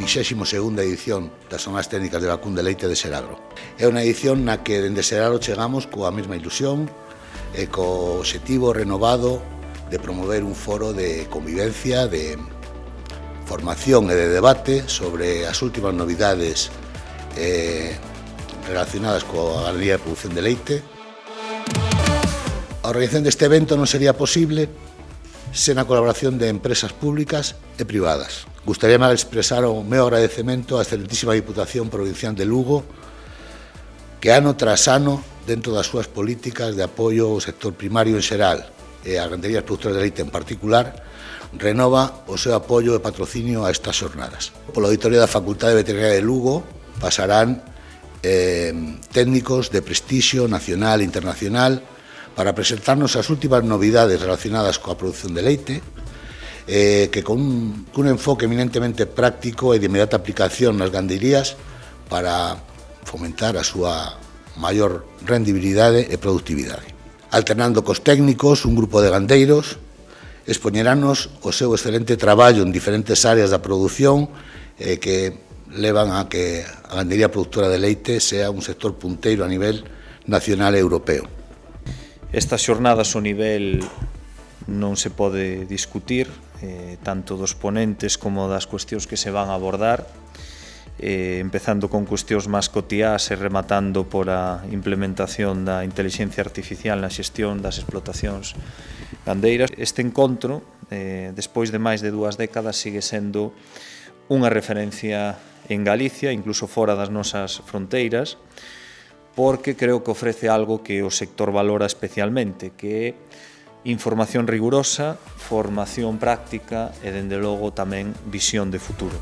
22ª edición das Jornadas Técnicas de Vacún de Leite de Seragro. É unha edición na que dende Seragro chegamos coa mesma ilusión e co obxectivo renovado de promover un foro de convivencia, de formación e de debate sobre as últimas novidades relacionadas coa ganadería de produción de leite. A organización deste evento non sería posible sen a colaboración de empresas públicas e privadas. Gustaríame expresar o meu agradecemento á excelentísima Diputación Provincial de Lugo, que ano tras ano, dentro das súas políticas de apoio ao sector primario en xeral e a ganderías produtoras de leite en particular, renova o seu apoio e patrocinio a estas xornadas. Pola auditoría da Facultade de Veterinaria de Lugo pasarán técnicos de prestixio nacional e internacional para presentarnos as últimas novidades relacionadas coa produción de leite, que con un enfoque eminentemente práctico e de inmediata aplicación nas ganderías para fomentar a súa maior rendibilidade e productividade. Alternando cos técnicos, un grupo de gandeiros expoñeranos o seu excelente traballo en diferentes áreas da produción que levan a que a gandería productora de leite sea un sector punteiro a nivel nacional e europeo. Estas xornadas ao nivel non se pode discutir, tanto dos ponentes como das cuestións que se van a abordar, empezando con cuestións máis cotiás e rematando por a implementación da intelixencia artificial na xestión das explotacións gandeiras. Este encontro, despois de máis de 2 décadas, sigue sendo unha referencia en Galicia, incluso fora das nosas fronteiras, porque creo que ofrece algo que o sector valora especialmente, que é información rigurosa, formación práctica e, dende logo, tamén visión de futuro.